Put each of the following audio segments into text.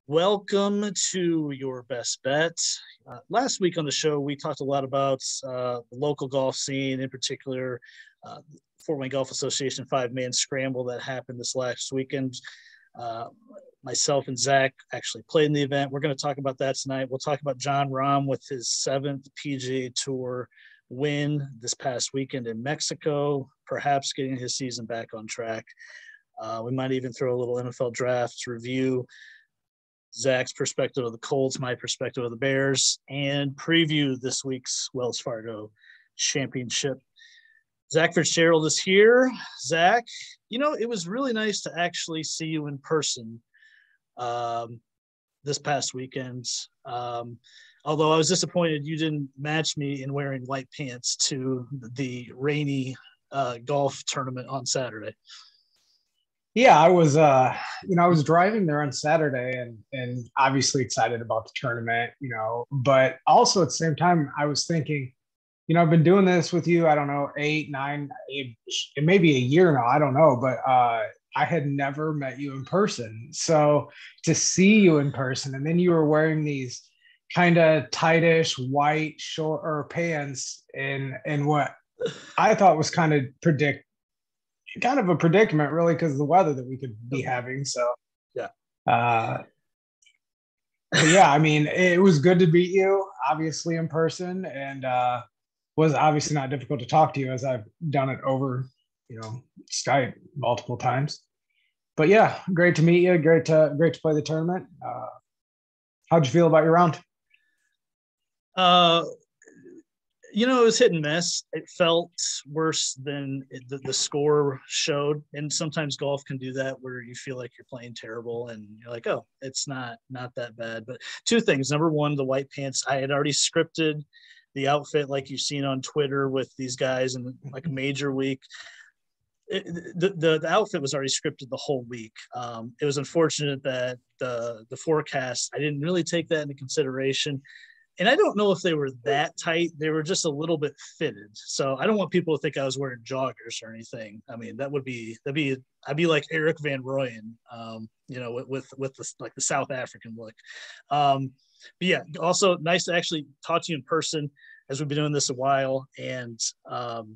Welcome to Your Best Bet. Last week on the show, we talked a lot about the local golf scene, in particular, Fort Wayne Golf Association five-man scramble that happened this last weekend. Myself and Zach actually played in the event. We're going to talk about that tonight. We'll talk about Jon Rahm with his seventh PGA Tour win this past weekend in Mexico, perhaps getting his season back on track. We might even throw a little NFL drafts review, Zach's perspective of the Colts, my perspective of the Bears, and preview this week's Wells Fargo Championship. Zach Fitzgerald is here. Zach, it was really nice to actually see you in person this past weekend. Although I was disappointed you didn't match me in wearing white pants to the rainy golf tournament on Saturday. Yeah, I was driving there on Saturday and obviously excited about the tournament, but also at the same time, I was thinking, I've been doing this with you, I don't know, 8, 9, it may be a year now, I don't know, but I had never met you in person. So to see you in person, and then you were wearing these kind of tightish white short or pants and what I thought was kind of a predicament really because of the weather that we could be having. So yeah. But yeah, I mean, it was good to meet you obviously in person, and was obviously not difficult to talk to you as I've done it over, Skype multiple times. But yeah, great to meet you. Great to play the tournament. How'd you feel about your round? It was hit and miss. It felt worse than the score showed. And sometimes golf can do that where you feel like you're playing terrible and you're like, oh, it's not that bad. But two things. Number one, the white pants. I had already scripted the outfit like you've seen on Twitter with these guys in like a major week. The outfit was already scripted the whole week. It was unfortunate that the forecast, I didn't really take that into consideration. And I don't know if they were that tight. They were just a little bit fitted. So I don't want people to think I was wearing joggers or anything. I mean, I'd be like Eric Van Rooyen, with the South African look. But yeah, also nice to actually talk to you in person as we've been doing this a while. And so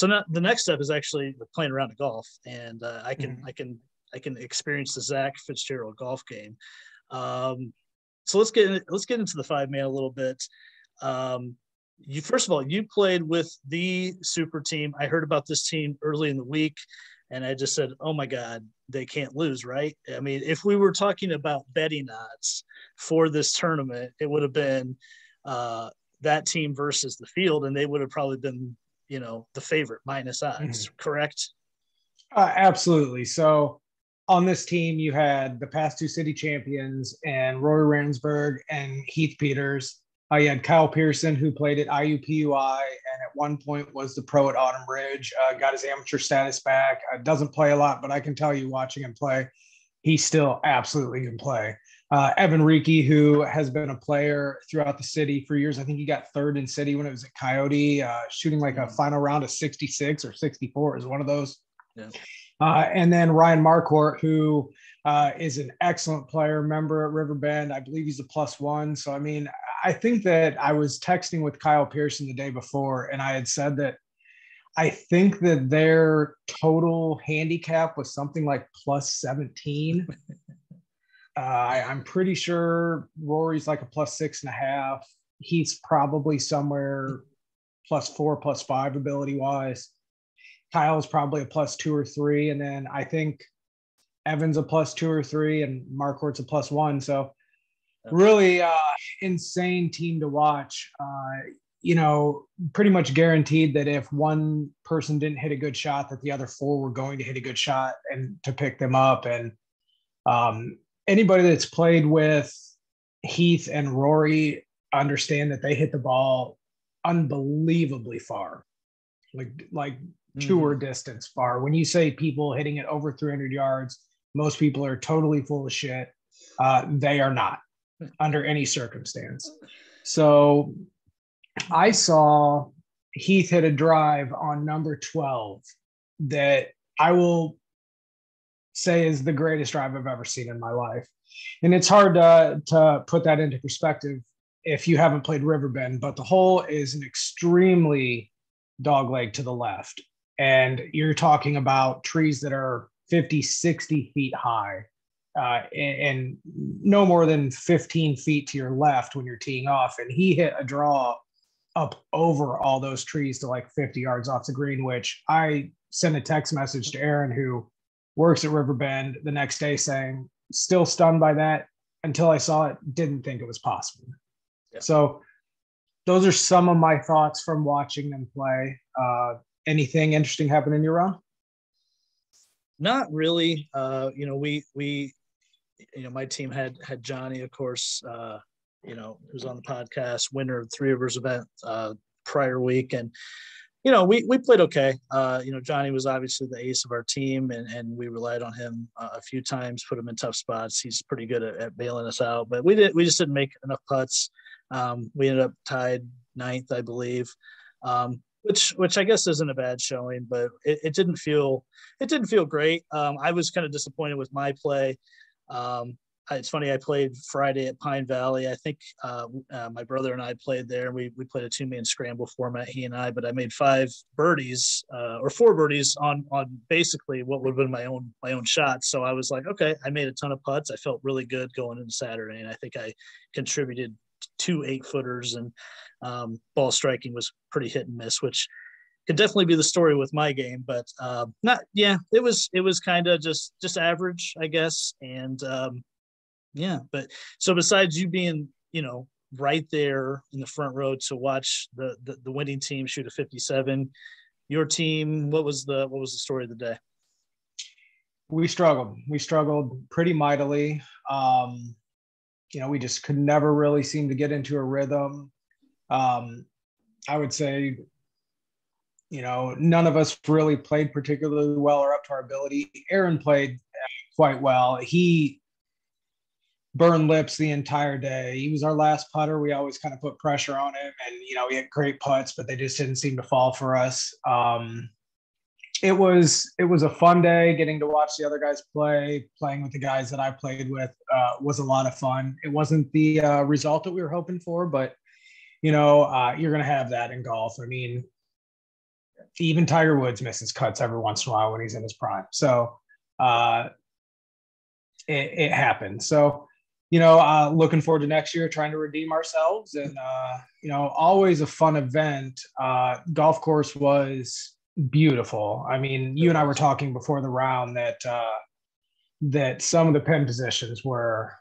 now the next step is actually playing around the golf, and I can experience the Zach Fitzgerald golf game. So let's get into the five-man a little bit. First of all, you played with the super team. I heard about this team early in the week, and I just said, oh my God, they can't lose, right? I mean, if we were talking about betting odds for this tournament, it would have been that team versus the field, and they would have probably been, the favorite minus odds, correct? Absolutely. So on this team, you had the past two city champions and Rory Ransberg and Heath Peters. You had Kyle Pearson, who played at IUPUI and at one point was the pro at Autumn Ridge, got his amateur status back. Doesn't play a lot, but I can tell you watching him play, he still absolutely can play. Evan Reekie, who has been a player throughout the city for years. I think he got third in city when it was at Coyote, shooting like a final round of 66 or 64 is one of those. Yeah. And then Ryan Marquardt, who is an excellent player, member at Riverbend. I believe he's a +1. So, I mean, I think that I was texting with Kyle Pearson the day before, and I had said that I think that their total handicap was something like +17. I'm pretty sure Rory's like a +6.5. He's probably somewhere +4, +5 ability-wise. Kyle's probably a +2 or 3, and then I think Evan's a +2 or 3, and Marquardt's a +1. So really insane team to watch. Pretty much guaranteed that if one person didn't hit a good shot, that the other four were going to hit a good shot and to pick them up. And anybody that's played with Heath and Rory understand that they hit the ball unbelievably far, like tour distance far. When you say people hitting it over 300 yards, most people are totally full of shit. They are not under any circumstance. So I saw Heath hit a drive on number 12 that I will say is the greatest drive I've ever seen in my life. And it's hard to put that into perspective if you haven't played Riverbend, but the hole is an extremely dogleg to the left. And you're talking about trees that are 50, 60 feet high, and no more than 15 feet to your left when you're teeing off. And he hit a draw up over all those trees to like 50 yards off the green, which I sent a text message to Aaron, who works at Riverbend, the next day saying, still stunned by that. Until I saw it, didn't think it was possible. Yeah. So those are some of my thoughts from watching them play. Anything interesting happen in your round? Not really. We my team had Johnny, of course, who's on the podcast, winner of Three Rivers event prior week. And, we played okay. Johnny was obviously the ace of our team, and we relied on him a few times, put him in tough spots. He's pretty good at bailing us out, but we just didn't make enough putts. We ended up tied ninth, I believe, which I guess isn't a bad showing, but it didn't feel great. I was kind of disappointed with my play. It's funny, I played Friday at Pine Valley. I think my brother and I played there. We played a 2-man scramble format, he and I, but I made 4 birdies on basically what would have been my own shots. So I was like, okay, I made a ton of putts. I felt really good going into Saturday, and I think I contributed 2 8-footers, and ball striking was pretty hit and miss, which could definitely be the story with my game, but it was kind of just average, I guess. And but so besides you being, right there in the front row to watch the winning team shoot a 57, your team, what was the story of the day? We struggled pretty mightily. We just could never really seem to get into a rhythm. I would say, none of us really played particularly well or up to our ability. Aaron played quite well. He burned lips the entire day. He was our last putter. We always kind of put pressure on him, and, he had great putts, but they just didn't seem to fall for us. It was a fun day. Getting to watch the other guys playing with the guys that I played with was a lot of fun. It wasn't the result that we were hoping for, but you're going to have that in golf. I mean, even Tiger Woods misses cuts every once in a while when he's in his prime. So it happened. So, looking forward to next year, trying to redeem ourselves, and, always a fun event. Golf course was beautiful. I mean, you and I were talking before the round that some of the pin positions were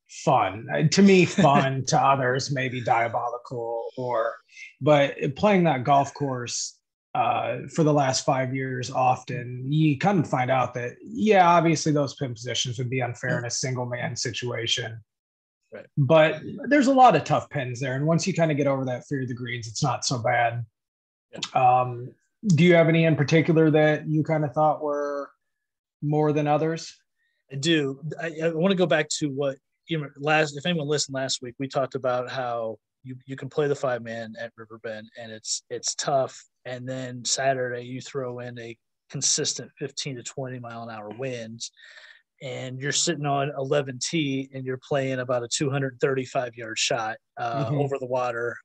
fun. To me, fun. To others, maybe diabolical, but playing that golf course for the last 5 years, often you kind of find out that, obviously those pin positions would be unfair in a single man situation. Right. But there's a lot of tough pins there. And once you kind of get over that fear of the greens, it's not so bad. Yeah. Do you have any in particular that you kind of thought were more than others? I do. I want to go back to what, if anyone listened last week, we talked about how you can play the 5-man at Riverbend, and it's tough. And then Saturday you throw in a consistent 15 to 20 mile an hour winds, and you're sitting on 11T and you're playing about a 235-yard shot over the water.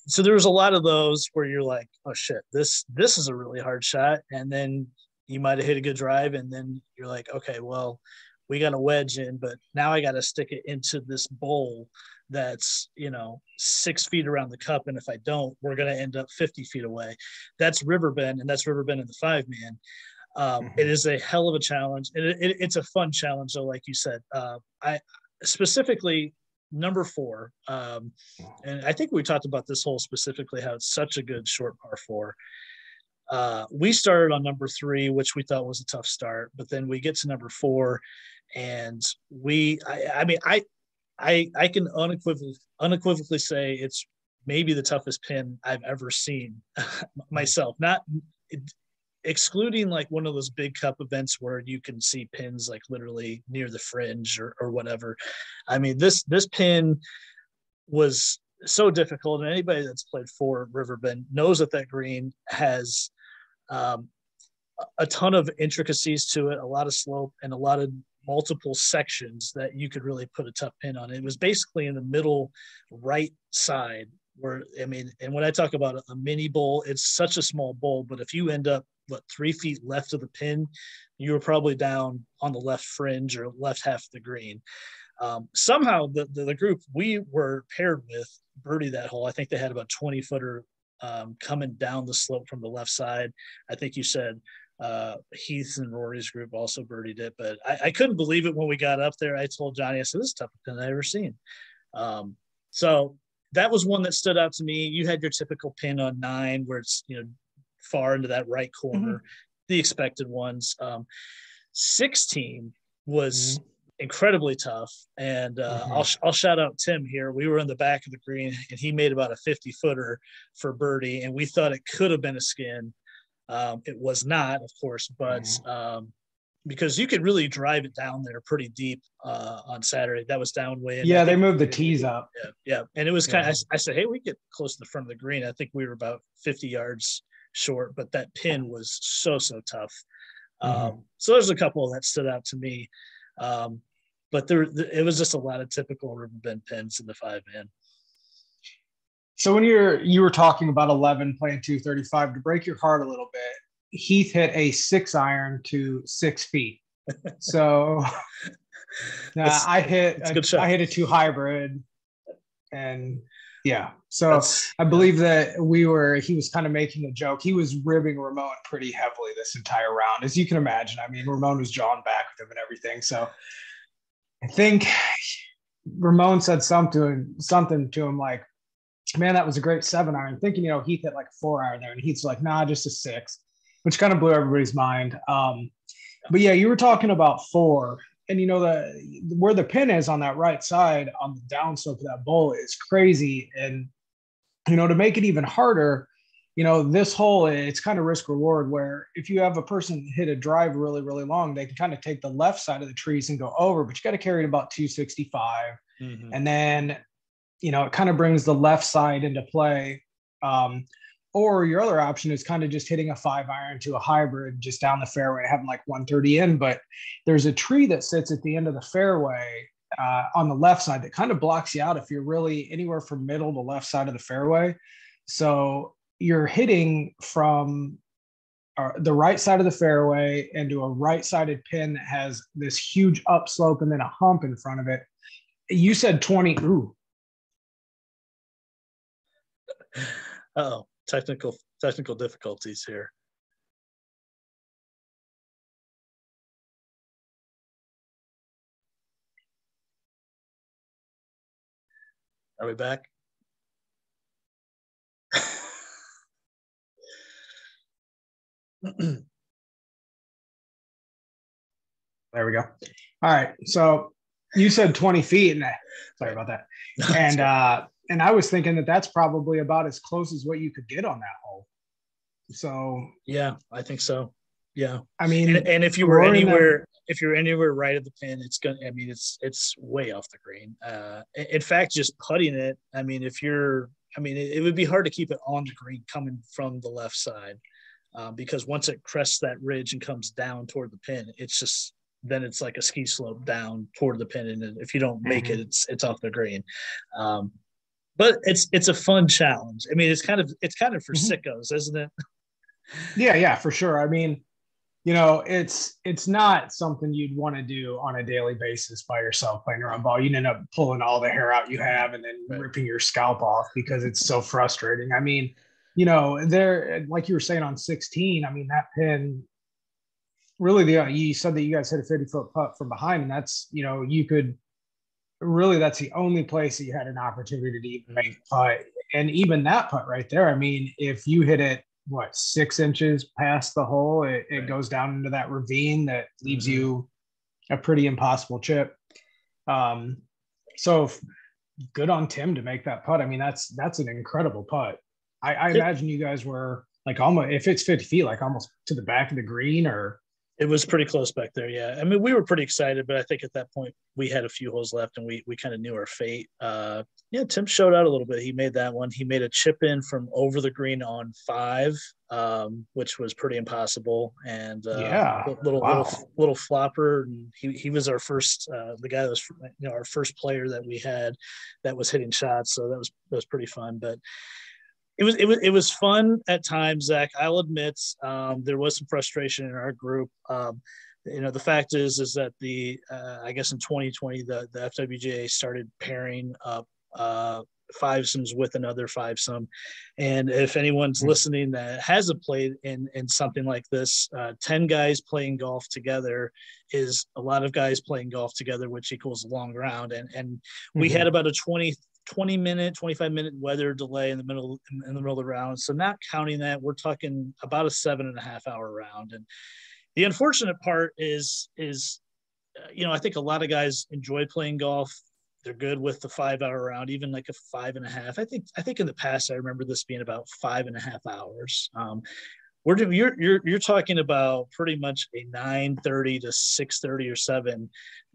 So there was a lot of those where you're like, oh shit, this is a really hard shot. And then you might've hit a good drive, and then you're like, okay, well, we got a wedge in, but now I got to stick it into this bowl that's 6 feet around the cup, and if I don't, we're going to end up 50 feet away. That's Riverbend, and that's Riverbend in the 5-man. It is a hell of a challenge, and it's a fun challenge, though, like you said. I specifically number 4, and I think we talked about this hole specifically, how it's such a good short par 4. We started on number 3, which we thought was a tough start, but then we get to number 4, and I can unequivocally say it's maybe the toughest pin I've ever seen myself. Not excluding like one of those big cup events where you can see pins like literally near the fringe or whatever. I mean, this pin was so difficult, and anybody that's played for Riverbend knows that green has a ton of intricacies to it, a lot of slope, and a lot of multiple sections that you could really put a tough pin on. It was basically in the middle right side where, I mean, and when I talk about a mini bowl, it's such a small bowl, but if you end up 3 feet left of the pin, you were probably down on the left fringe or left half of the green. Somehow the group we were paired with birdie that hole. I think they had about 20-footer coming down the slope from the left side. I think you said Heath and Rory's group also birdied it, but I couldn't believe it when we got up there. I told Johnny, I said, this is the toughest pin I've ever seen. So that was one that stood out to me. You had your typical pin on 9 where it's, far into that right corner, the expected ones. 16 was incredibly tough. And I'll shout out Tim here. We were in the back of the green and he made about a 50-footer for birdie. And we thought it could have been a skin. It was not, of course, but because you could really drive it down there pretty deep on Saturday. That was downwind. Yeah, they moved the tees up. Yeah. And it was kind of, I said, hey, we get close to the front of the green. I think we were about 50 yards short, but that pin was so tough. So there's a couple that stood out to me. But it was just a lot of typical Riverbend pins in the 5-man. So when you were talking about 11 playing 235, to break your heart a little bit, Heath hit a 6-iron to 6 feet. So I hit a 2 hybrid, and yeah. So I believe that he was kind of making a joke. He was ribbing Ramon pretty heavily this entire round, as you can imagine. I mean, Ramon was jawing back with him and everything. So I think Ramon said something to him like, man, that was a great 7-iron, thinking, Heath hit like a 4-iron there. And Heath's like, nah, just a 6, which kind of blew everybody's mind. But yeah, you were talking about 4, and where the pin is on that right side on the downslope of that bowl is crazy. And, to make it even harder, this hole, it's kind of risk reward, where if you have a person hit a drive really, really long, they can kind of take the left side of the trees and go over, but you got to carry it about 265. And then, it kind of brings the left side into play. Or your other option is kind of just hitting a 5-iron to a hybrid just down the fairway, having like 130 in. But there's a tree that sits at the end of the fairway on the left side that kind of blocks you out if you're really anywhere from middle to left side of the fairway. So you're hitting from the right side of the fairway into a right-sided pin that has this huge upslope and then a hump in front of it. You said 20. Ooh. Uh-oh. Technical difficulties here. Are we back? There we go. All right. So you said 20 feet, and sorry about that. And I was thinking that that's probably about as close as what you could get on that hole. So yeah, I think so. Yeah, I mean, and if you were anywhere, right at the pin, it's gonna. I mean, it's way off the green. In fact, just putting it. I mean, it would be hard to keep it on the green coming from the left side, because once it crests that ridge and comes down toward the pin, then it's like a ski slope down toward the pin, and if you don't make it, it's off the green. But it's a fun challenge. I mean, it's kind of for sickos, isn't it? Yeah, for sure. I mean, it's not something you'd want to do on a daily basis by yourself playing around ball. You'd end up pulling all the hair out you have and then ripping your scalp off because it's so frustrating. I mean, there, like you were saying on 16, I mean, that pin really, you said that you guys hit a 50-foot putt from behind, and that's, you could really, that's the only place that you had an opportunity to even make a putt. And even that putt right there, I mean, if you hit it, 6 inches past the hole, it goes down into that ravine that leaves you a pretty impossible chip. So good on Tim to make that putt. I mean, that's an incredible putt. I imagine you guys were like almost, if it's 50 feet, like almost to the back of the green, or It was pretty close back there. Yeah. I mean, we were pretty excited, but I think at that point we had a few holes left and we kind of knew our fate. Yeah, Tim showed out a little bit. He made that one. He made a chip in from over the green on 5, which was pretty impossible. And Yeah. little flopper. And he was our first, the guy that was, our first player that we had that was hitting shots. So that was pretty fun. But it was fun at times, Zach. I'll admit there was some frustration in our group. The fact is that I guess in 2020 the FWGA started pairing up fivesomes with another fivesome, and if anyone's listening that hasn't played in something like this, 10 guys playing golf together is a lot of guys playing golf together, which equals a long round, and we had about a 25-minute weather delay in the middle of the round. So not counting that, we're talking about a 7.5-hour round. And the unfortunate part is I think a lot of guys enjoy playing golf. They're good with the 5-hour round, even like a 5.5. I think in the past I remember this being about 5.5 hours. You're talking about pretty much a 9:30 to 6:30 or 7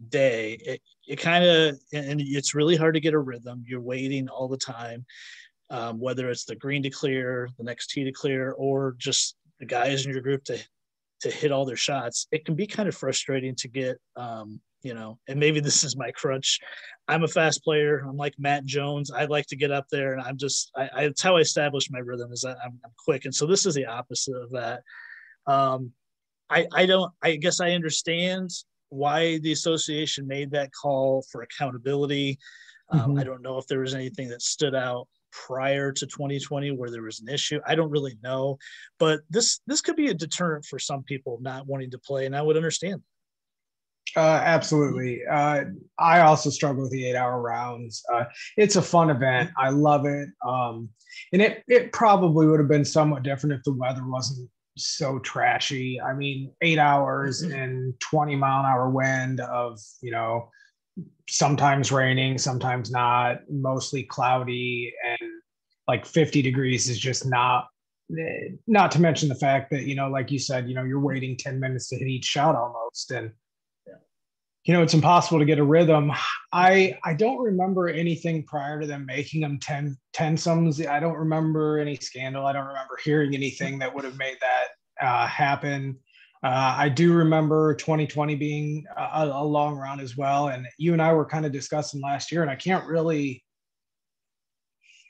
day. It kind of, and it's really hard to get a rhythm. You're waiting all the time, whether it's the green to clear, the next tee to clear, or just the guys in your group to hit all their shots. It can be kind of frustrating to get, and maybe this is my crutch. I'm a fast player. I'm like Matt Jones. I like to get up there, and it's how I establish my rhythm is that I'm quick. And so this is the opposite of that. I guess I understand why the association made that call for accountability. I don't know if there was anything that stood out prior to 2020 where there was an issue. I don't really know, but this could be a deterrent for some people not wanting to play, and I would understand. Absolutely. I also struggle with the 8-hour rounds. It's a fun event. I love it. And it probably would have been somewhat different if the weather wasn't so trashy. I mean, 8 hours and 20-mile-an-hour wind of, sometimes raining, sometimes not, mostly cloudy, and like 50 degrees is just not to mention the fact that, like you said, you're waiting 10 minutes to hit each shot almost. And, it's impossible to get a rhythm. I don't remember anything prior to them making them 10-somes. I don't remember any scandal. I don't remember hearing anything that would have made that happen. I do remember 2020 being a long round as well. And you and I were kind of discussing last year, and I can't really,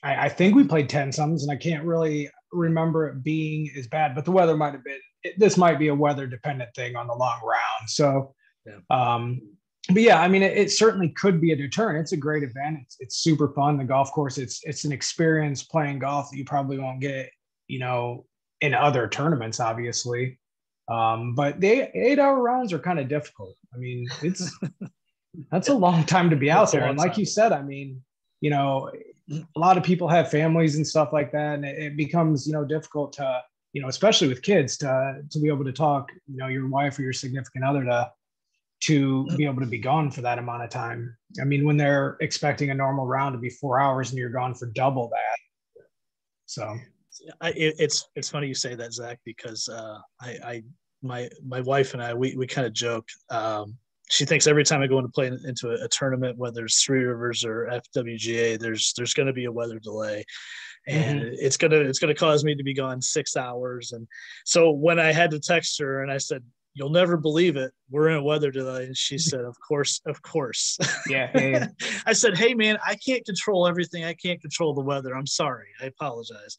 I think we played 10-somes, and I can't really remember it being as bad, but the weather might have been, this might be a weather dependent thing on the long round. So, but yeah, I mean, it certainly could be a deterrent. It's a great event. It's super fun. The golf course, it's an experience playing golf that you probably won't get, in other tournaments, obviously. But the 8-hour rounds are kind of difficult. I mean, that's a long time to be out there. And like you said, I mean, a lot of people have families and stuff like that, and it becomes, difficult to, especially with kids to be able to talk, your wife or your significant other to be able to be gone for that amount of time. I mean, when they're expecting a normal round to be 4 hours and you're gone for double that. So it's funny you say that, Zach, because my wife and I, we kind of joke. She thinks every time I go into play into a tournament, whether it's Three Rivers or FWGA, there's going to be a weather delay, and it's gonna cause me to be gone 6 hours. And so when I had to text her and I said, "You'll never believe it, we're in a weather delay," and she said, "Of course." Yeah. I said, "Hey man, I can't control everything. I can't control the weather. I'm sorry. I apologize."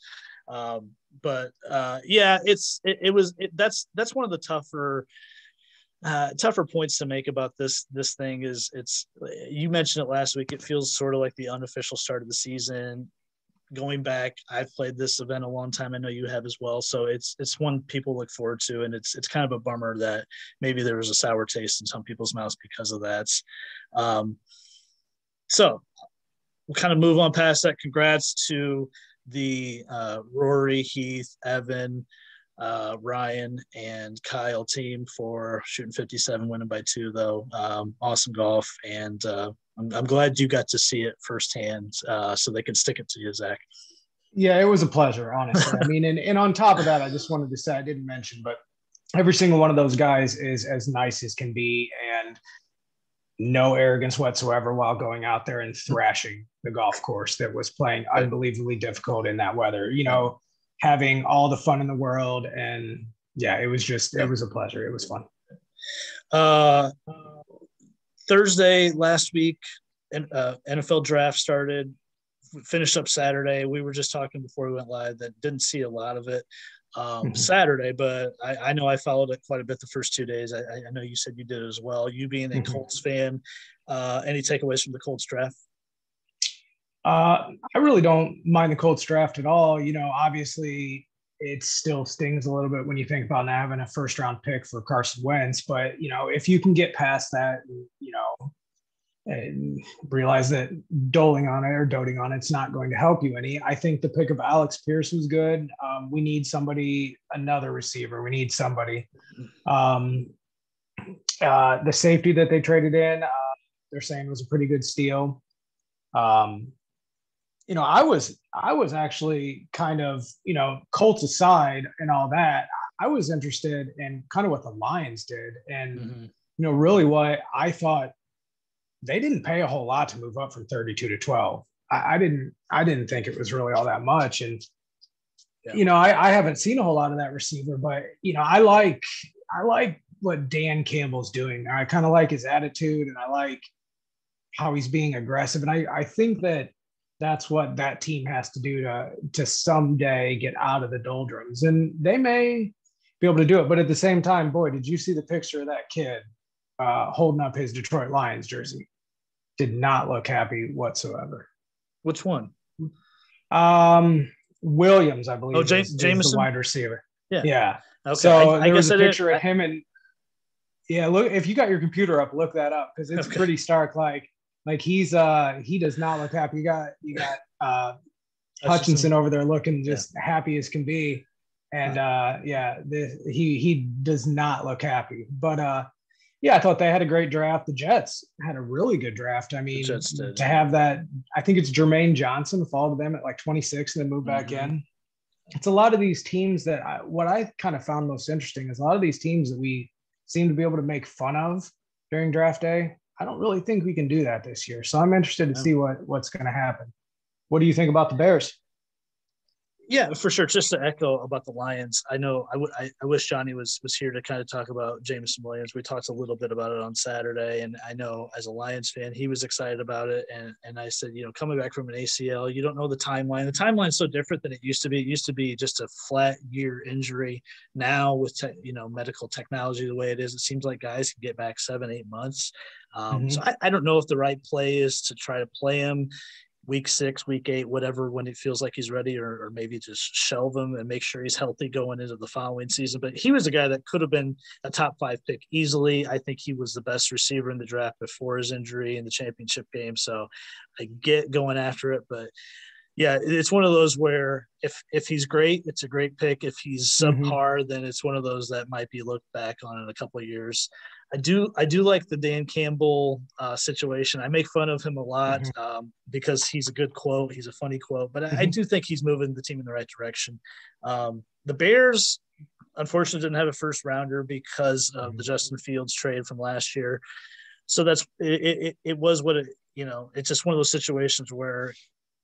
But that's one of the tougher points to make about this thing is you mentioned it last week. It feels sort of like the unofficial start of the season. Going back, I've played this event a long time. I know you have as well. So it's one people look forward to, and it's kind of a bummer that maybe there was a sour taste in some people's mouths because of that. So we'll kind of move on past that. Congrats to the Rory, Heath, Evan, Ryan, and Kyle team for shooting 57, winning by 2 though. Awesome golf, and I'm glad you got to see it firsthand, so they can stick it to you, Zach. Yeah, it was a pleasure, honestly. I mean, and on top of that, I just wanted to say, I didn't mention, but every single one of those guys is as nice as can be, and no arrogance whatsoever while going out there and thrashing the golf course that was playing unbelievably difficult in that weather, having all the fun in the world. And yeah, it was a pleasure. It was fun. Thursday last week, NFL draft started, finished up Saturday. We were just talking before we went live that didn't see a lot of it Saturday, but I know I followed it quite a bit the first 2 days. I know you said you did as well. You being a Colts fan, any takeaways from the Colts draft? I really don't mind the Colts draft at all. Obviously it still stings a little bit when you think about not having a first round pick for Carson Wentz, but if you can get past that, and realize that doting on it's not going to help you any. I think the pick of Alex Pierce was good. We need another receiver. We need somebody. The safety that they traded in, they're saying was a pretty good steal. I was actually kind of, Colts aside and all that, I was interested in kind of what the Lions did. And, really what I thought, they didn't pay a whole lot to move up from 32 to 12. I didn't think it was really all that much. And, I haven't seen a whole lot of that receiver, but, I like what Dan Campbell's doing. I kind of like his attitude, and I like how he's being aggressive. And I think that's what that team has to do to someday get out of the doldrums, and they may be able to do it. But at the same time, boy, did you see the picture of that kid holding up his Detroit Lions jersey? Did not look happy whatsoever. Which one? Williams, I believe. Oh, Jameson, the wide receiver. Yeah. Okay. So there was a picture of him, and look, if you got your computer up, look that up, because it's pretty stark. Like he does not look happy. You got Hutchinson over there looking just happy as can be, and he does not look happy. But I thought they had a great draft. The Jets had a really good draft. I mean, to have that, I think it's Jermaine Johnson fall to them at like 26 and then move back in. It's a lot of these teams that what I kind of found most interesting is a lot of these teams that we seem to be able to make fun of during draft day. I don't really think we can do that this year. So I'm interested to see what's going to happen. What do you think about the Bears? Yeah, for sure. Just to echo about the Lions, I know I wish Johnny was here to kind of talk about Jameson Williams. We talked a little bit about it on Saturday, and I know as a Lions fan, he was excited about it. And I said, coming back from an ACL, you don't know the timeline. The timeline's so different than it used to be. It used to be just a flat year injury. Now with medical technology the way it is, it seems like guys can get back 7-8 months. So I don't know if the right play is to try to play him week 6, week 8, whatever, when it feels like he's ready, or maybe just shelve him and make sure he's healthy going into the following season. But he was a guy that could have been a top 5 pick easily. I think he was the best receiver in the draft before his injury in the championship game. So I get going after it, but yeah, it's one of those where if he's great, it's a great pick. If he's subpar, then it's one of those that might be looked back on in a couple of years. I do like the Dan Campbell situation. I make fun of him a lot because he's a good quote. He's a funny quote, but I do think he's moving the team in the right direction. The Bears, unfortunately, didn't have a first rounder because of the Justin Fields trade from last year. So that's it was what it's just one of those situations where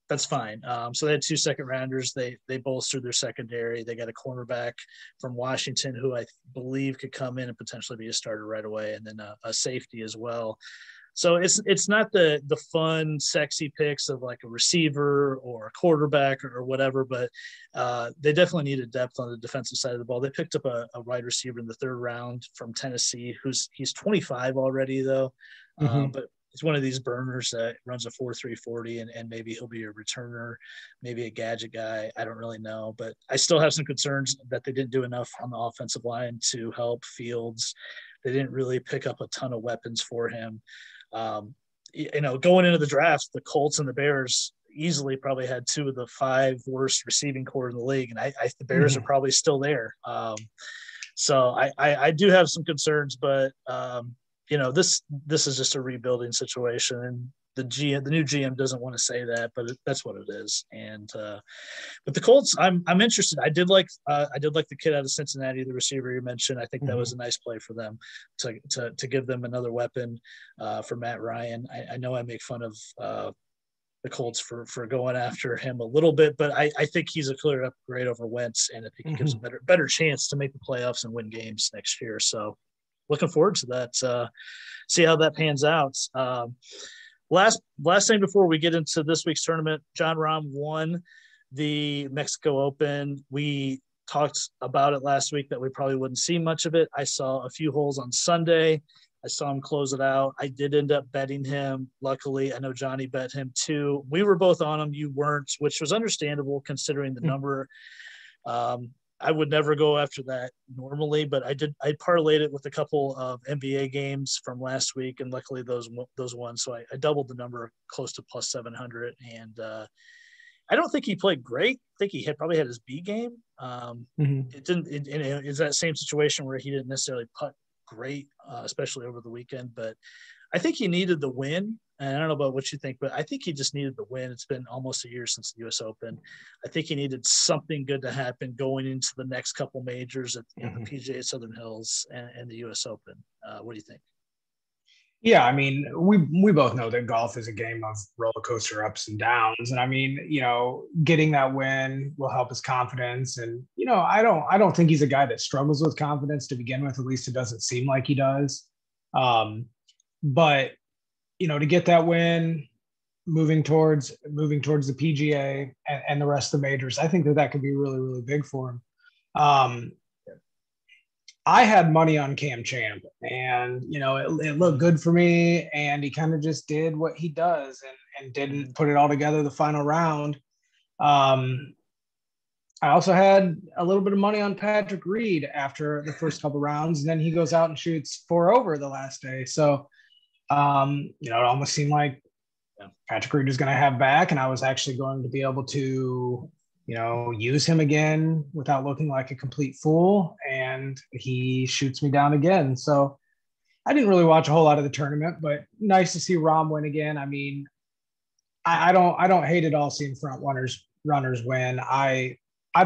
that's fine. So they had 2 second rounders. They bolstered their secondary. They got a cornerback from Washington who I believe could come in and potentially be a starter right away, and then a safety as well. So it's not the fun, sexy picks of like a receiver or a quarterback or whatever, but they definitely needed depth on the defensive side of the ball. They picked up a wide receiver in the 3rd round from Tennessee, he's 25 already though, but he's one of these burners that runs a 4.3 40, and maybe he'll be a returner, maybe a gadget guy. I don't really know, but I still have some concerns that they didn't do enough on the offensive line to help Fields. They didn't really pick up a ton of weapons for him. Going into the draft, the Colts and the Bears easily probably had 2 of the 5 worst receiving core in the league, and the Bears are probably still there. So I do have some concerns, but this is just a rebuilding situation, and the new GM doesn't want to say that, but that's what it is. And but the Colts, I'm interested. I did like the kid out of Cincinnati, the receiver you mentioned. I think that was a nice play for them to give them another weapon for Matt Ryan. I know I make fun of the Colts for going after him a little bit, but I think he's a clear upgrade over Wentz, and I think he gives a better chance to make the playoffs and win games next year. So looking forward to that. See how that pans out. Last thing before we get into this week's tournament, Jon Rahm won the Mexico Open. We talked about it last week that we probably wouldn't see much of it. I saw a few holes on Sunday. I saw him close it out. I did end up betting him. Luckily, I know Johnny bet him too. We were both on him. You weren't, which was understandable considering the number. I would never go after that normally, but I parlayed it with a couple of NBA games from last week, and luckily those won. So I doubled the number close to plus 700. And I don't think he played great. I think he probably had his B game. It didn't. It's that same situation where he didn't necessarily putt great, especially over the weekend. But I think he needed the win. And I don't know about what you think, but I think he just needed the win. It's been almost a year since the U.S. Open. I think he needed something good to happen going into the next couple majors at the PGA Southern Hills and the U.S. Open. What do you think? Yeah, I mean, we both know that golf is a game of roller coaster ups and downs, and I mean, getting that win will help his confidence. And I don't think he's a guy that struggles with confidence to begin with. At least it doesn't seem like he does. But to get that win, moving towards the PGA and the rest of the majors, I think that could be really, really big for him. I had money on Cam Champ, and it looked good for me, and he kind of just did what he does and didn't put it all together the final round. I also had a little bit of money on Patrick Reed after the first couple rounds, and then he goes out and shoots 4 over the last day. So it almost seemed like Patrick Reed was going to have back, and I was actually going to be able to use him again without looking like a complete fool, and he shoots me down again. So I didn't really watch a whole lot of the tournament, but nice to see Rahm win again. I mean, I don't hate it all seeing front runners win. I'd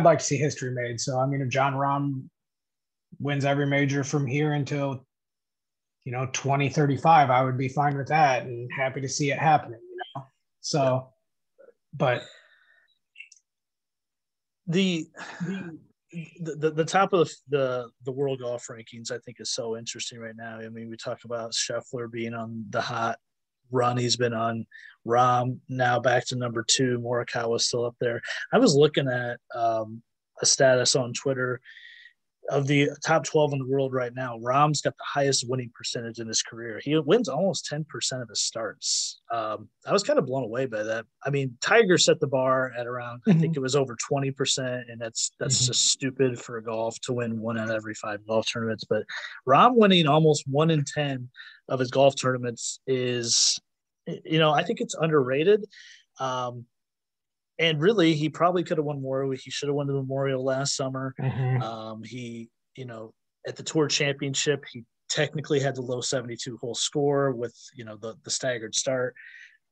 like to see history made. So I mean, if Jon Rahm wins every major from here until 2035, I would be fine with that and happy to see it happening. So, but the top of the world golf rankings, I think, is so interesting right now. I mean, we talk about Scheffler being on the hot run he's been on. Rahm now back to number 2. Morikawa still up there. I was looking at a status on Twitter of the top 12 in the world right now. Rahm's got the highest winning percentage in his career. He wins almost 10% of his starts. I was kind of blown away by that. I mean, Tiger set the bar at around, I think it was over 20%, and that's just stupid for golf to win 1 out of every 5 golf tournaments. But Rahm winning almost 1 in 10 of his golf tournaments is, I think it's underrated. And really, he probably could have won more. He should have won the Memorial last summer. He, at the Tour Championship, he technically had the low 72-hole score with, the staggered start.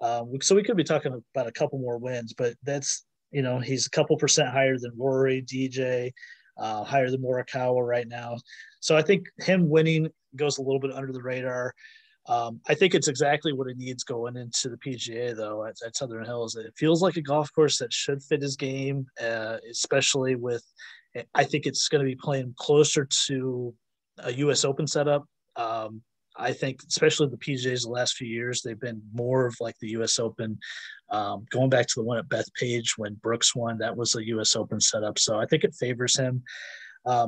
So we could be talking about a couple more wins, but that's, he's a couple percent higher than Rory, DJ, higher than Morikawa right now. So I think him winning goes a little bit under the radar. I think it's exactly what he needs going into the PGA, though, at Southern Hills. It feels like a golf course that should fit his game, especially with – I think it's going to be playing closer to a U.S. Open setup. I think, especially the PGAs the last few years, they've been more of like the U.S. Open. Going back to the one at Bethpage when Brooks won, that was a U.S. Open setup. So I think it favors him.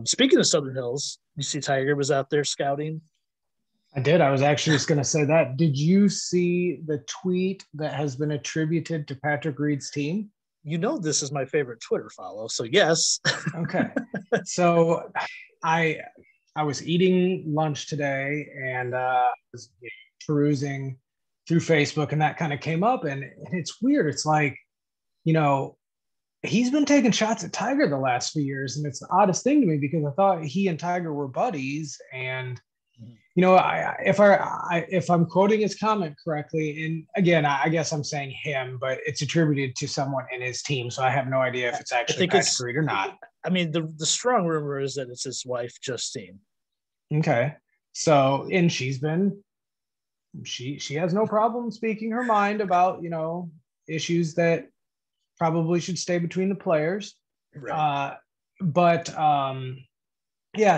Speaking of Southern Hills, you see Tiger was out there scouting. I did. I was actually just going to say that. Did you see the tweet that has been attributed to Patrick Reed's team? This is my favorite Twitter follow. So yes. Okay. So I was eating lunch today and was perusing through Facebook, and that kind of came up, and it's weird. It's like, he's been taking shots at Tiger the last few years, and it's the oddest thing to me because I thought he and Tiger were buddies, and You know, if I'm quoting his comment correctly, and again, I guess I'm saying him, but it's attributed to someone in his team, so I have no idea if it's actually Patrick Reed or not. I mean, the strong rumor is that it's his wife, Justine. Okay, so and she has no problem speaking her mind about, you know, issues that probably should stay between the players. Right. But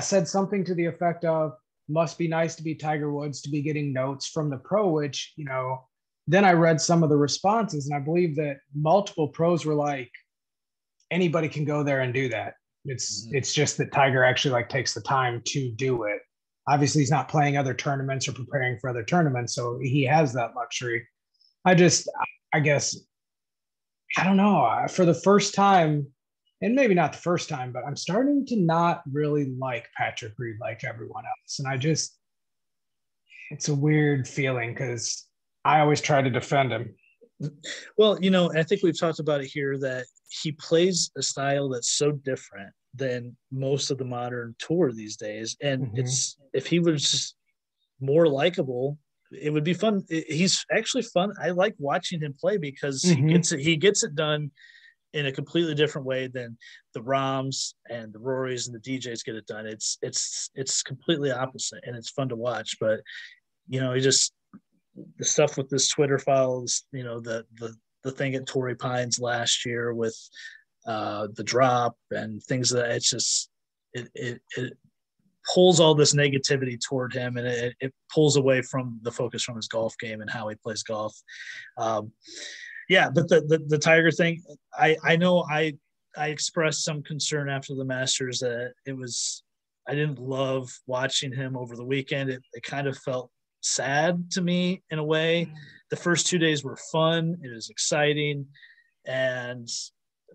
said something to the effect of, must be nice to be Tiger Woods to be getting notes from the pro, which, you know, then I read some of the responses, and I believe that multiple pros were like, anybody can go there and do that. It's just that Tiger actually like takes the time to do it. Obviously, he's not playing other tournaments or preparing for other tournaments, so he has that luxury. I guess, I don't know. For the first time, and maybe not the first time, but I'm starting to not really like Patrick Reed like everyone else. And it's a weird feeling because I always try to defend him. Well, you know, I think we've talked about it here that he plays a style that's so different than most of the modern tour these days. And it's, if he was just more likable, it would be fun. He's actually fun. I like watching him play because he gets it done in a completely different way than the Rahms and the Rorys and the DJs get it done. It's completely opposite, and it's fun to watch. But you know, the stuff with this Twitter files, you know, the thing at Torrey Pines last year with the drop and things that it's just it pulls all this negativity toward him, and it pulls away from the focus from his golf game and how he plays golf. Yeah, but the Tiger thing, I know I expressed some concern after the Masters that I didn't love watching him over the weekend. It kind of felt sad to me in a way. The first 2 days were fun. It was exciting. And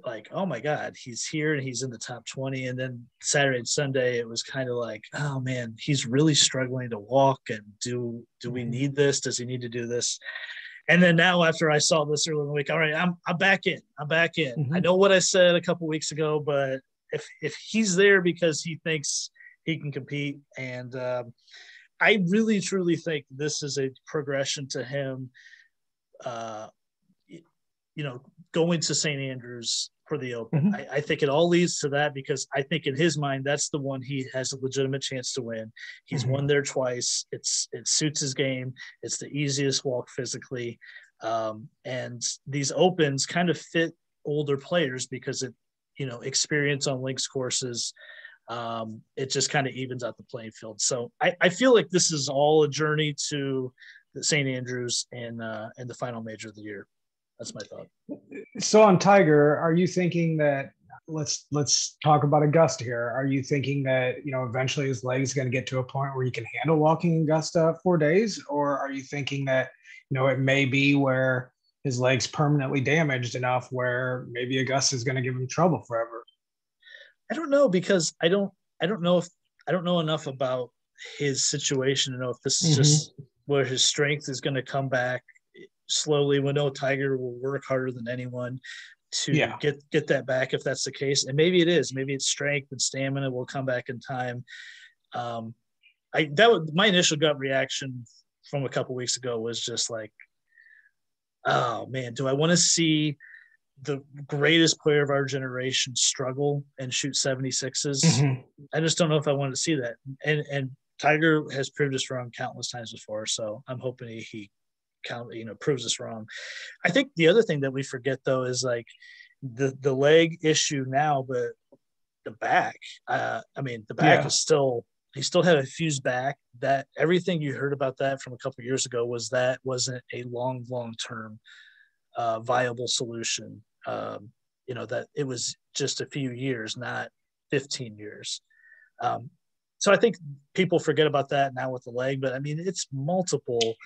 like, oh my God, he's here and he's in the top 20. And then Saturday and Sunday, it was kind of like, oh man, he's really struggling to walk. And do we need this? Does he need to do this? And then now, after I saw this earlier in the week, all right, I'm back in. I'm back in. I know what I said a couple weeks ago, but if he's there because he thinks he can compete, and I really truly think this is a progression to him. You know, going to St. Andrews for the Open. I think it all leads to that because I think in his mind, that's the one he has a legitimate chance to win. He's won there twice. It suits his game. It's the easiest walk physically. And these Opens kind of fit older players because experience on links courses, it just kind of evens out the playing field. So I feel like this is all a journey to the St. Andrews and the final major of the year. That's my thought. So on Tiger, are you thinking that let's talk about Augusta here? Are you thinking that, you know, eventually his leg is going to get to a point where he can handle walking Augusta 4 days? Or are you thinking that, you know, it may be where his leg's permanently damaged enough where maybe Augusta is going to give him trouble forever? I don't know, because I don't know enough about his situation to know if this is just where his strength is going to come back slowly. We know Tiger will work harder than anyone to get that back if that's the case. And maybe it is. Maybe it's strength and stamina will come back in time. My initial gut reaction from a couple weeks ago was just like, oh man, do I want to see the greatest player of our generation struggle and shoot 76s? I just don't know if I want to see that. And Tiger has proved us wrong countless times before. So I'm hoping he proves us wrong. I think the other thing that we forget though is like the leg issue now, but the back. The back is still. He still had a fused back. That everything you heard about that from a couple of years ago wasn't a long-term viable solution. That it was just a few years, not 15 years. So I think people forget about that now with the leg, but I mean, it's multiple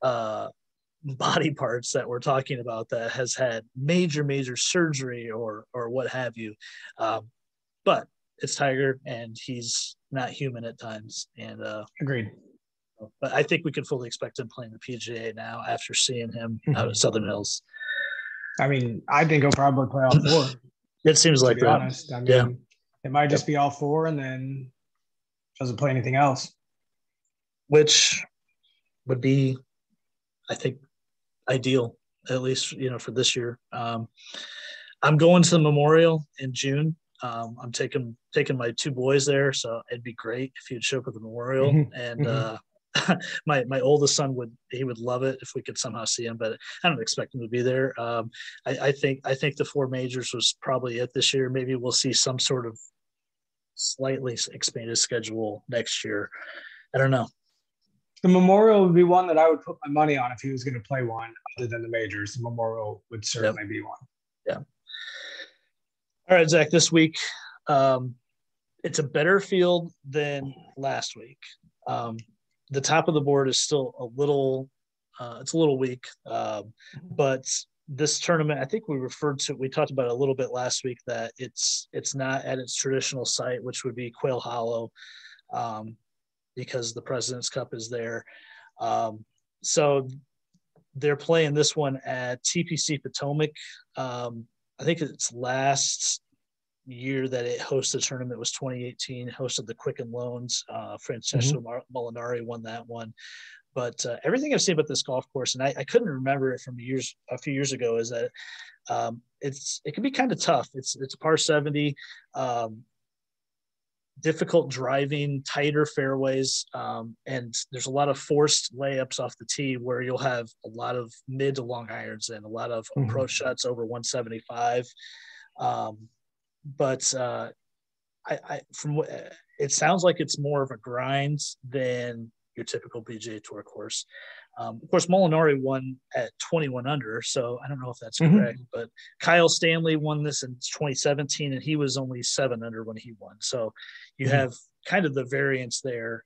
body parts that we're talking about that has had major surgery or what have you. But it's Tiger and he's not human at times. And agreed. But I think we can fully expect him playing the PGA now after seeing him out at Southern Hills. I mean, I think he'll probably play all four. It seems like to be that. Honest. I mean, it might just be all four and then doesn't play anything else. which would be, I think, ideal, at least, for this year. I'm going to the Memorial in June. I'm taking my two boys there, so it'd be great if you'd show up at the Memorial. Mm-hmm. And my oldest son would love it if we could somehow see him, but I don't expect him to be there. I think the four majors was probably it this year. Maybe we'll see some sort of slightly expanded schedule next year. I don't know. The Memorial would be one that I would put my money on if he was going to play one other than the majors. The Memorial would certainly be one. Yeah. All right, Zach, this week, it's a better field than last week. The top of the board is still a little weak, but this tournament, I think we talked about it a little bit last week, that it's not at its traditional site, which would be Quail Hollow, because the President's Cup is there. So they're playing this one at TPC Potomac. I think its last year that it hosted a tournament was 2018, hosted the Quicken Loans. Francesco Molinari won that one. But everything I've seen about this golf course, and I couldn't remember it from a few years ago, is that it can be kind of tough. It's a par 70, difficult driving, tighter fairways, and there's a lot of forced layups off the tee where you'll have a lot of mid to long irons and a lot of approach shots over 175. But it sounds like it's more of a grind than your typical PGA Tour course. Of course, Molinari won at 21 under, so I don't know if that's correct, but Kyle Stanley won this in 2017, and he was only 7 under when he won. So you have kind of the variance there,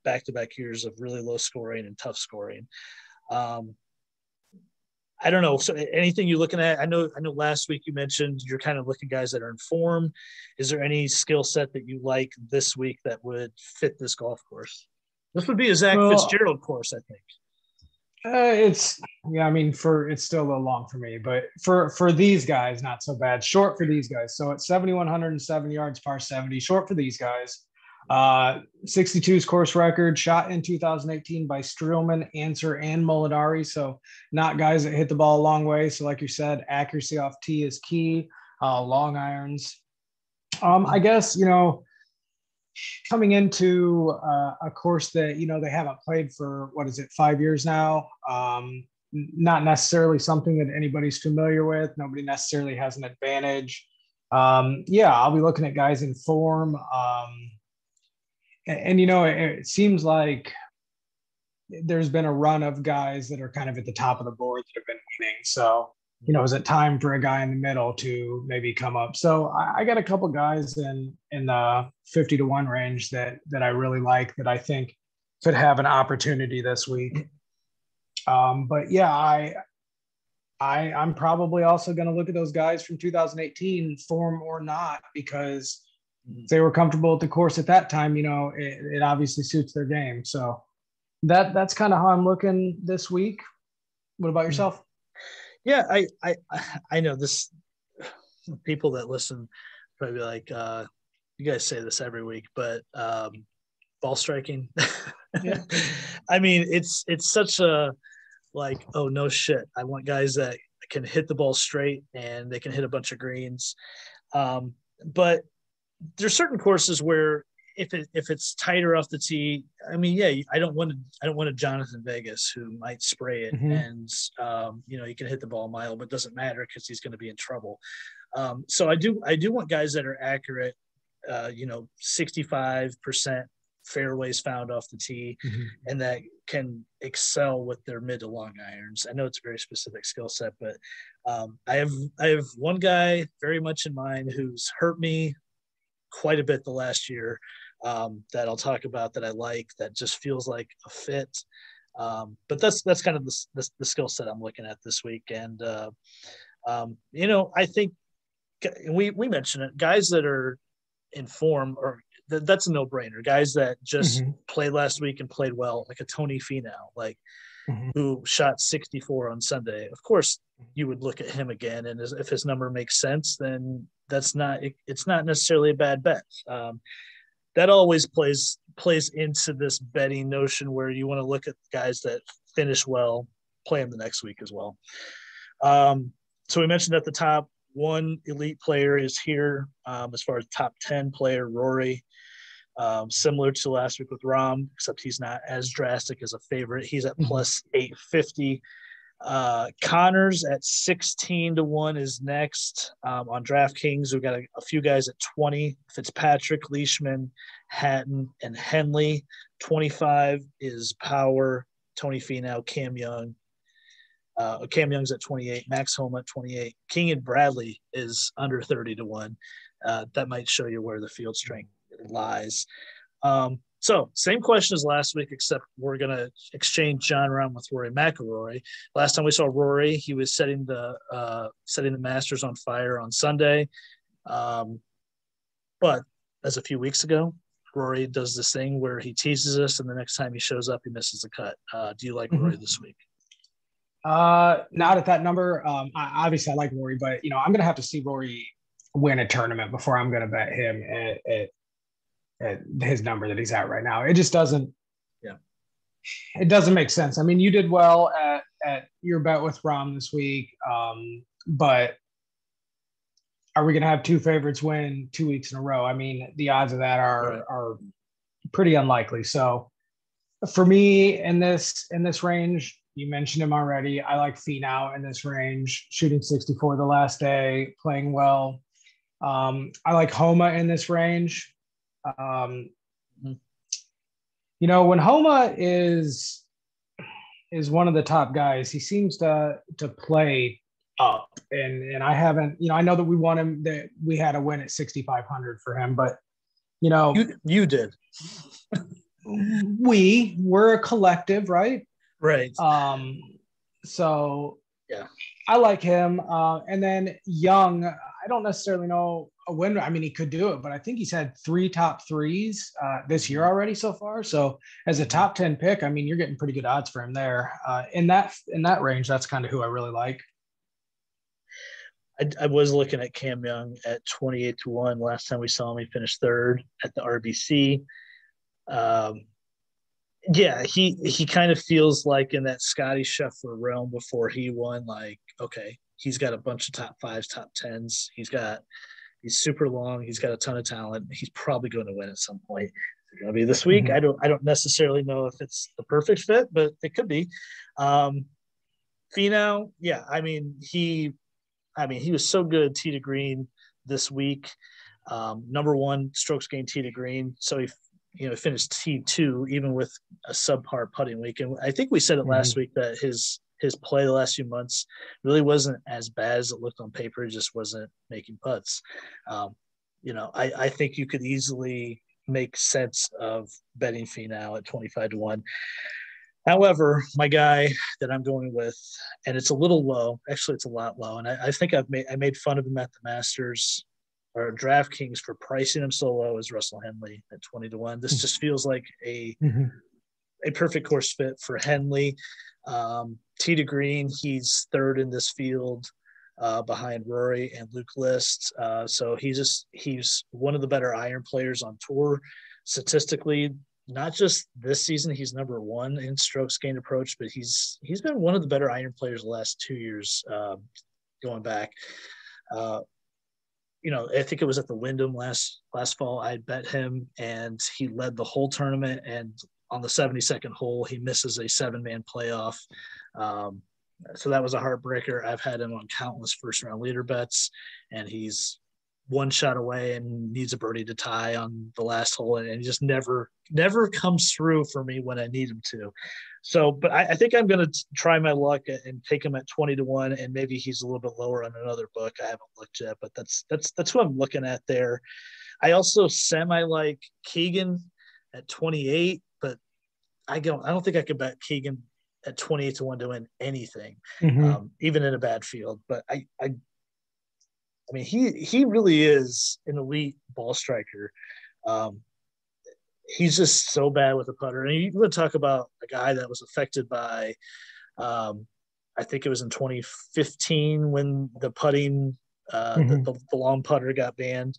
back-to-back years of really low scoring and tough scoring. I don't know. So anything you're looking at? I know last week you mentioned you're kind of looking guys that are in form. Is there any skill set that you like this week that would fit this golf course? This would be a Zach Fitzgerald course, I think. It's still a little long for me, but for these guys, not so bad. Short for these guys. So it's 7,107 yards, par 70. Short for these guys. 62's course record, shot in 2018 by Streelman, Answer, and Molinari. So not guys that hit the ball a long way. So like you said, accuracy off tee is key. Long irons. I guess, coming into a course that, they haven't played for, 5 years now. Not necessarily something that anybody's familiar with. Nobody necessarily has an advantage. I'll be looking at guys in form. And it seems like there's been a run of guys that are kind of at the top of the board that have been winning. So, is it time for a guy in the middle to maybe come up? So I got a couple guys in the 50-1 range that I really like, that I think could have an opportunity this week. But yeah, I'm probably also going to look at those guys from 2018, form or not, because if they were comfortable at the course at that time, it obviously suits their game. So that's kind of how I'm looking this week. What about yourself? Yeah, I know this. People that listen probably be like, you guys say this every week, but ball striking. Yeah. I mean, it's such a like, oh no shit. I want guys that can hit the ball straight and they can hit a bunch of greens. But there's certain courses where if it's tighter off the tee, I mean, yeah, I don't want a Jonathan Vegas who might spray it and he can hit the ball a mile, but it doesn't matter because he's going to be in trouble. So I do want guys that are accurate, 65% fairways found off the tee, and that can excel with their mid to long irons. I know it's a very specific skill set, but I have one guy very much in mind who's hurt me quite a bit the last year, that I'll talk about, that I like, that just feels like a fit. But that's kind of the skill set I'm looking at this week. And, I think we mentioned it, guys that are in form, or that's a no-brainer. Guys that just played last week and played well, like a Tony Finau, who shot 64 on Sunday. Of course, you would look at him again, and if his number makes sense, then it's not necessarily a bad bet. that always plays into this betting notion where you want to look at guys that finish well, play them the next week as well. So we mentioned at the top, one elite player is here as far as top 10 player, Rory. Similar to last week with Rahm, except he's not as drastic as a favorite. He's at plus 850. Connors at 16-1 is next. On DraftKings, we've got a few guys at 20. Fitzpatrick, Leishman, Hatton, and Henley. 25 is Power, Tony Finau, Cam Young. Cam Young's at 28. Max Homa at 28. King and Bradley is under 30-1. That might show you where the field strength lies. So same question as last week, except we're going to exchange John Rahm with Rory McIlroy. Last time we saw Rory, he was setting the Masters on fire on Sunday. But as a few weeks ago, Rory does this thing where he teases us, and the next time he shows up, he misses the cut. Do you like Rory this week? Not at that number. Obviously, I like Rory, but I'm going to have to see Rory win a tournament before I'm going to bet him at his number that he's at right now. It just doesn't. Yeah. It doesn't make sense. I mean, you did well at your bet with Rahm this week, but are we going to have two favorites win 2 weeks in a row? I mean, the odds of that are pretty unlikely. So for me in this range, you mentioned him already. I like Finau in this range, shooting 64 the last day, playing well. I like Homa in this range. When Homa is one of the top guys, he seems to play up, and I haven't. I know that we want him. That we had a win at 6,500 for him, but you did. We're a collective, right? Right. So yeah, I like him. And then Young, I don't necessarily know a win. I mean, he could do it, but I think he's had 3 top threes this year already so far. So as a top 10 pick, I mean, you're getting pretty good odds for him there. In that range, that's kind of who I really like. I was looking at Cam Young at 28-1. Last time we saw him, he finished third at the RBC. Yeah, he kind of feels like in that Scotty Scheffler realm before he won, like, okay, he's got a bunch of top 5s, top 10s. He's super long. He's got a ton of talent. He's probably going to win at some point. It's going to be this week. I don't necessarily know if it's the perfect fit, but it could be. Finau, yeah, I mean, he was so good tee to green this week. Number 1 strokes gained tee to green. So he finished T2 even with a subpar putting week. And I think we said it last week that his play the last few months really wasn't as bad as it looked on paper. He just wasn't making putts. I think you could easily make sense of betting Finau at 25-1. However, my guy that I'm going with, and it's a little low, actually it's a lot low. And I think I made fun of him at the Masters or DraftKings for pricing him so low, is Russell Henley at 20-1. This just feels like a perfect course fit for Henley. Tee to green, he's third in this field behind Rory and Luke List. So he's one of the better iron players on tour. Statistically, not just this season, he's number 1 in strokes gained approach, but he's been one of the better iron players the last 2 years going back. I think it was at the Wyndham last fall. I bet him, and he led the whole tournament. And on the 72nd hole, he misses a 7-man playoff. So that was a heartbreaker. I've had him on countless first-round leader bets, and he's one shot away and needs a birdie to tie on the last hole, and he just never comes through for me when I need him to. So, but I think I'm going to try my luck and take him at 20-1, and maybe he's a little bit lower on another book. I haven't looked yet, but that's who I'm looking at there. I also semi-like Keegan at 28, but I don't think I could bet Keegan at 28-1 to win anything, even in a bad field. But I mean, he really is an elite ball striker. He's just so bad with the putter. And you want to talk about a guy that was affected by, I think it was in 2015 when the putting, the long putter got banned.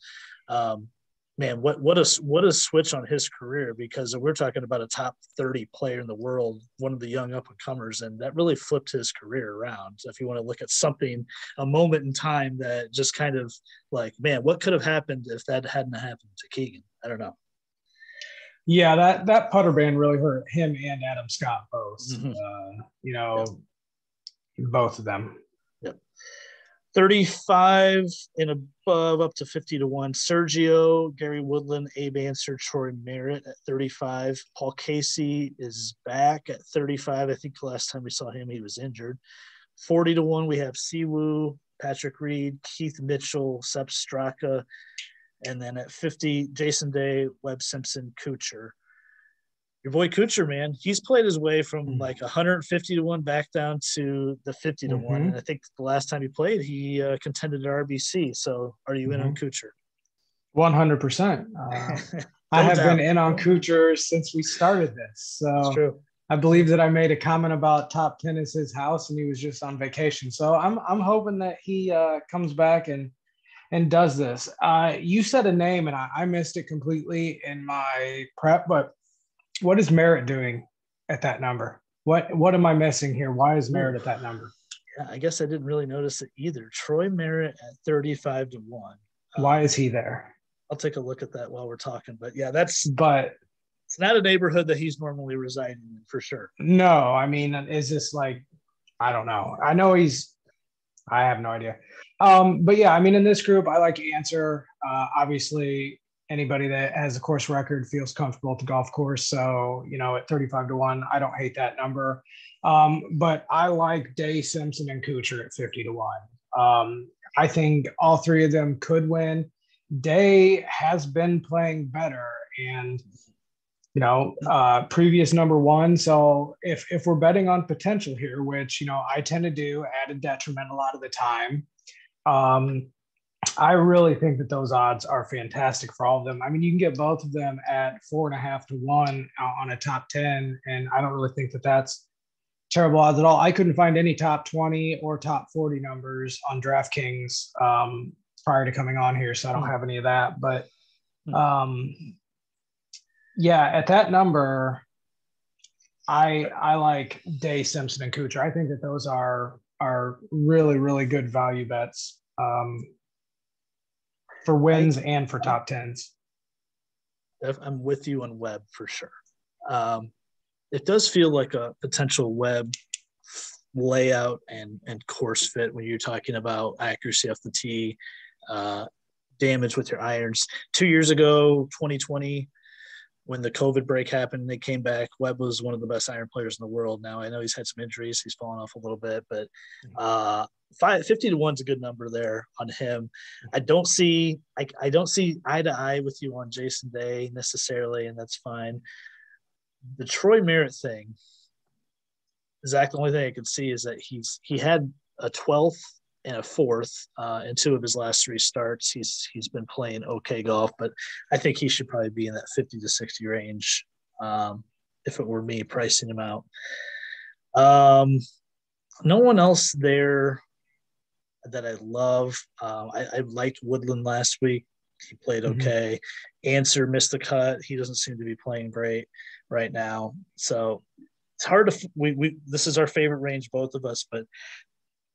Man, what a switch on his career, because we're talking about a top 30 player in the world, one of the young up and comers, and that really flipped his career around. So if you want to look at something, a moment in time that just kind of like, man, what could have happened if that hadn't happened to Keegan? I don't know. Yeah, that putter ban really hurt him and Adam Scott both. Mm-hmm. Yep. Both of them. Yep. 35 and above, up to 50-1. Sergio, Gary Woodland, Abe Answer, Troy Merritt at 35. Paul Casey is back at 35. I think the last time we saw him, he was injured. 40-1, we have Siwoo, Patrick Reed, Keith Mitchell, Sepp Straka. And then at 50, Jason Day, Webb Simpson, Kuchar. Your boy Kuchar, man, he's played his way from like 150-1 back down to the 50-1. And I think the last time he played, he contended at RBC. So are you in on Kuchar? 100%. I have been in on Kuchar since we started this. So I believe that I made a comment about top 10 is his house, and he was just on vacation. So I'm hoping that he comes back and does this. You said a name, and I missed it completely in my prep, but what is Merritt doing at that number? What am I missing here? Why is Merritt at that number? Yeah, I guess I didn't really notice it either. Troy Merritt at 35-1. Why is he there? I'll take a look at that while we're talking. But yeah, it's not a neighborhood that he's normally residing in, for sure. No, I mean, is this like, I don't know. I have no idea. But yeah, I mean, in this group, I like Answer. Obviously, anybody that has a course record feels comfortable at the golf course. So, at 35-1, I don't hate that number. But I like Day, Simpson, and Kuchar at 50-1. I think all three of them could win. Day has been playing better, and previous number one. So if we're betting on potential here, which I tend to do at a detriment a lot of the time, I really think that those odds are fantastic for all of them. I mean, you can get both of them at 4.5-1 on a top 10, and I don't really think that that's terrible odds at all. I couldn't find any top 20 or top 40 numbers on DraftKings prior to coming on here, so I don't have any of that. But yeah, at that number, I like Day, Simpson, and Kuchar. I think that those are really, really good value bets for wins and for top tens. I'm with you on Webb for sure. It does feel like a potential Webb layout and course fit when you're talking about accuracy off the tee, damage with your irons. 2 years ago, 2020, when the COVID break happened, they came back. Webb was one of the best iron players in the world. Now I know he's had some injuries; he's fallen off a little bit, but 50-1 is a good number there on him. I don't see eye to eye with you on Jason Day necessarily, and that's fine. The Troy Merritt thing, Zach, the only thing I could see is that he had a 12th and a 4th in 2 of his last 3 starts. He's been playing okay golf, but I think he should probably be in that 50 to 60 range if it were me pricing him out. No one else there that I love. I liked Woodland last week. He played okay. Answer missed the cut. He doesn't seem to be playing great right now. So it's hard to we this is our favorite range, both of us, but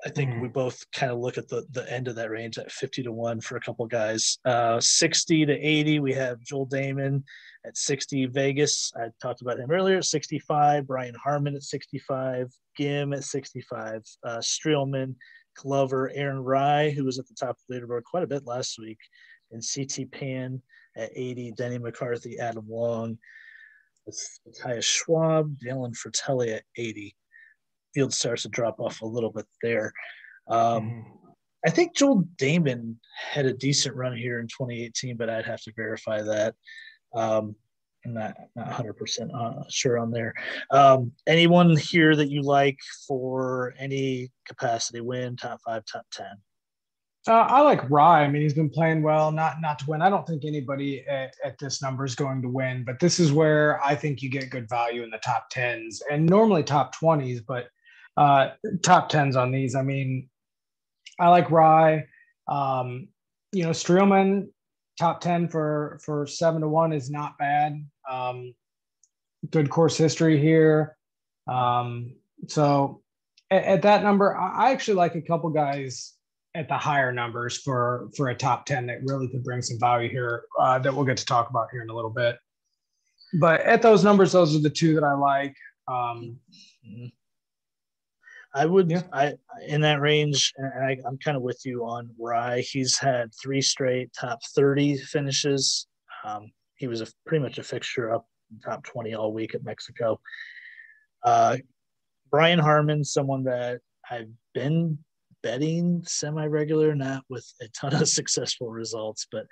I think we both kind of look at the end of that range at 50-1 for a couple of guys. 60 to 80, we have Joel Damon at 60. Vegas, I talked about him earlier, at 65. Brian Harmon at 65. Gim at 65. Streelman, Glover, Aaron Rye, who was at the top of the leaderboard quite a bit last week, and CT Pan at 80. Denny McCarthy, Adam Long, Matthias Schwab, Dylan Fratelli at 80. Field starts to drop off a little bit there. I think Joel Damon had a decent run here in 2018, but I'd have to verify that. I'm not 100% sure on there. Anyone here that you like for any capacity win, top 5, top 10? I like Rye. I mean, he's been playing well, not to win. I don't think anybody at this number is going to win, but this is where I think you get good value in the top 10s and normally top 20s, but top 10s on these. I mean, I like Rye. Streelman, top 10 for 7-1 is not bad. Good course history here. So at that number, I actually like a couple guys at the higher numbers for a top 10 that really could bring some value here that we'll get to talk about here in a little bit. But at those numbers, those are the two that I like. I would, in that range, and I'm kind of with you on Rye. He's had 3 straight top 30 finishes. He was pretty much a fixture up top 20 all week at Mexico. Brian Harman, someone that I've been betting semi-regular, not with a ton of successful results, but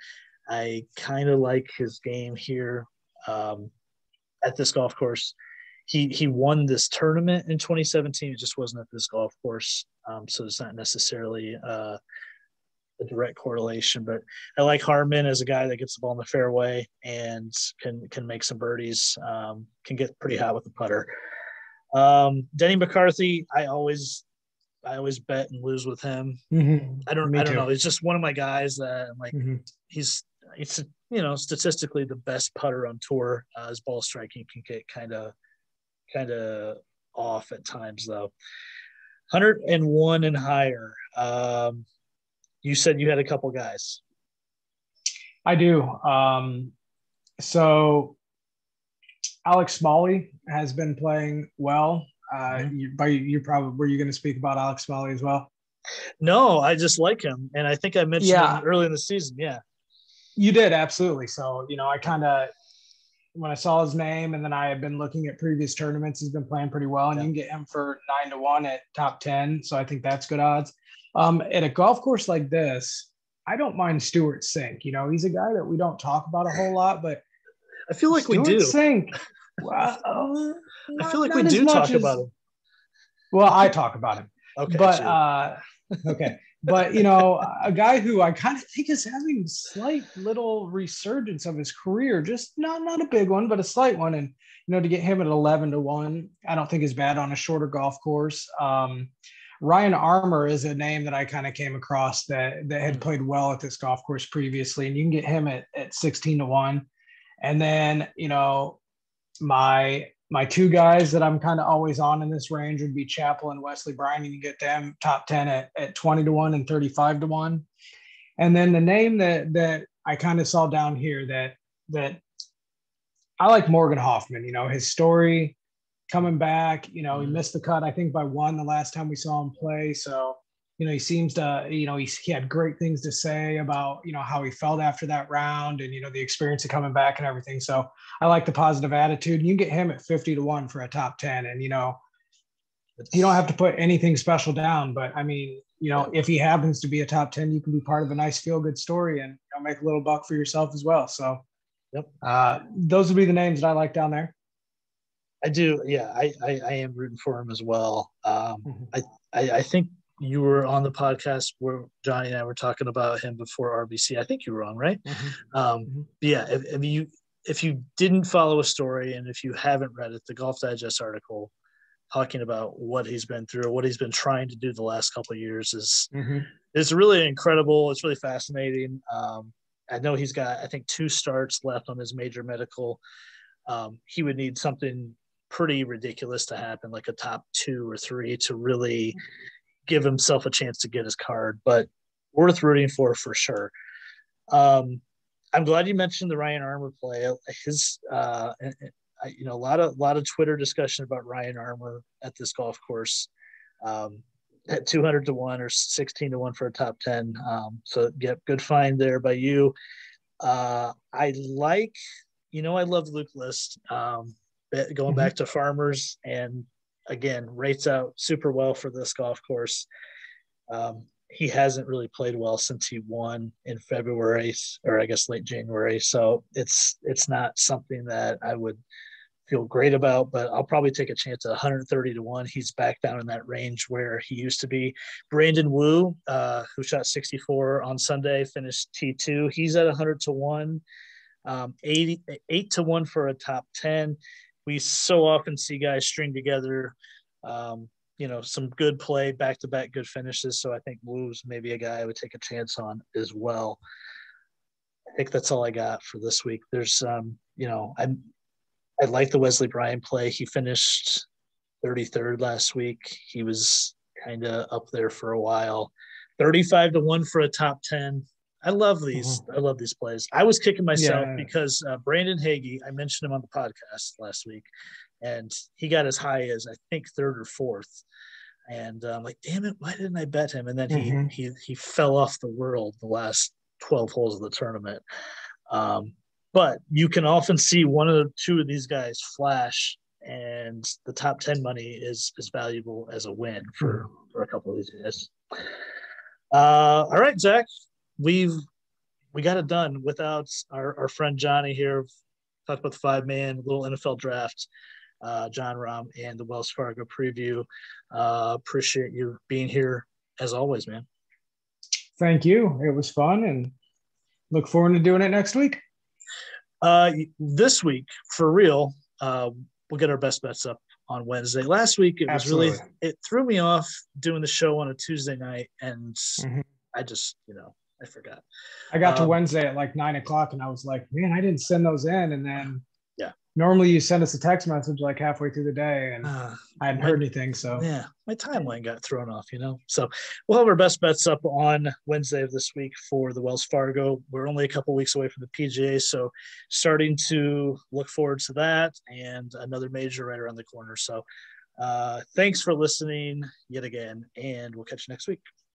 I kind of like his game here at this golf course. He won this tournament in 2017. It just wasn't at this golf course, so it's not necessarily a direct correlation. But I like Harman as a guy that gets the ball in the fairway and can make some birdies. Can get pretty hot with the putter. Denny McCarthy, I always bet and lose with him. I don't know. It's just one of my guys that I'm like, he's statistically the best putter on tour. His ball striking can get kind of off at times though. 101 and higher. You said you had a couple guys. I do. So Alex Smalley has been playing well. You probably, were you going to speak about Alex Smalley as well? No, I just like him. And I think I mentioned him early in the season. Yeah. You did. Absolutely. So, I kind of, when I saw his name and then I had been looking at previous tournaments, he's been playing pretty well, and you can get him for 9-1 at top 10. So I think that's good odds. At a golf course like this, I don't mind Stuart Sink. He's a guy that we don't talk about a whole lot, but I feel like we do. Sink. Well, I feel like we do talk about him. Well, I talk about him. Okay. But okay. But a guy who I kind of think is having slight little resurgence of his career, just not a big one, but a slight one. And to get him at 11-1, I don't think is bad on a shorter golf course. Ryan Armour is a name that I kind of came across that had played well at this golf course previously, and you can get him at 16-1. And then my two guys that I'm kind of always on in this range would be Chappell and Wesley Bryan. You can get them top 10 at 20-1 and 35-1. And then the name that I kind of saw down here that I like, Morgan Hoffman. His story coming back, he missed the cut, I think, by 1 the last time we saw him play. So, he seems to, he had great things to say about, how he felt after that round and, the experience of coming back and everything. So I like the positive attitude. You can get him at 50-1 for a top 10. And, you don't have to put anything special down, but I mean, if he happens to be a top 10, you can be part of a nice feel good story and make a little buck for yourself as well. So those would be the names that I like down there. I do. Yeah. I am rooting for him as well. I think you were on the podcast where Johnny and I were talking about him before RBC. I think you were on, right? Yeah. If you didn't follow a story and if you haven't read it, the Golf Digest article talking about what he's been through, what he's been trying to do the last couple of years is really incredible. It's really fascinating. I know he's got, I think, 2 starts left on his major medical. He would need something pretty ridiculous to happen, like a top 2 or 3 to really give himself a chance to get his card, but worth rooting for sure. I'm glad you mentioned the Ryan Armour play. His, a lot of Twitter discussion about Ryan Armour at this golf course, at 200-1 or 16-1 for a top 10. So good find there by you. I love Luke List, going back to Farmers, and again, rates out super well for this golf course. He hasn't really played well since he won in February, or I guess late January. So it's not something that I would feel great about, but I'll probably take a chance at 130-1. He's back down in that range where he used to be. Brandon Wu, who shot 64 on Sunday, finished T2. He's at 100-1, 8-1 for a top 10. We so often see guys string together, some good play, back-to-back good finishes. So I think Wu's maybe a guy I would take a chance on as well. I think that's all I got for this week. There's, I like the Wesley Bryan play. He finished 33rd last week. He was kind of up there for a while. 35-1 for a top 10. I love these. Mhm. I love these plays. I was kicking myself Yeah. because Brandon Hagee, I mentioned him on the podcast last week, and he got as high as I think third or fourth. And I'm like, damn it, why didn't I bet him? And then Mhm. he fell off the world the last 12 holes of the tournament. But you can often see one of the two of these guys flash, and the top 10 money is as valuable as a win for a couple of these guys. All right, Zach, we got it done without our friend Johnny here. Talked about the 5-man little NFL draft, John Rahm, and the Wells Fargo preview. Appreciate you being here as always, man. Thank you. It was fun, and look forward to doing it next week. This week, for real, we'll get our best bets up on Wednesday. Last week, it was Absolutely. really, it threw me off doing the show on a Tuesday night, and I just, I forgot. I got to Wednesday at like 9:00, and I was like, man, I didn't send those in. And then yeah, normally you send us a text message like halfway through the day, and I hadn't heard anything. So yeah, my timeline got thrown off, So we'll have our best bets up on Wednesday of this week for the Wells Fargo. We're only a couple weeks away from the PGA, so starting to look forward to that and another major right around the corner. So thanks for listening yet again, and we'll catch you next week.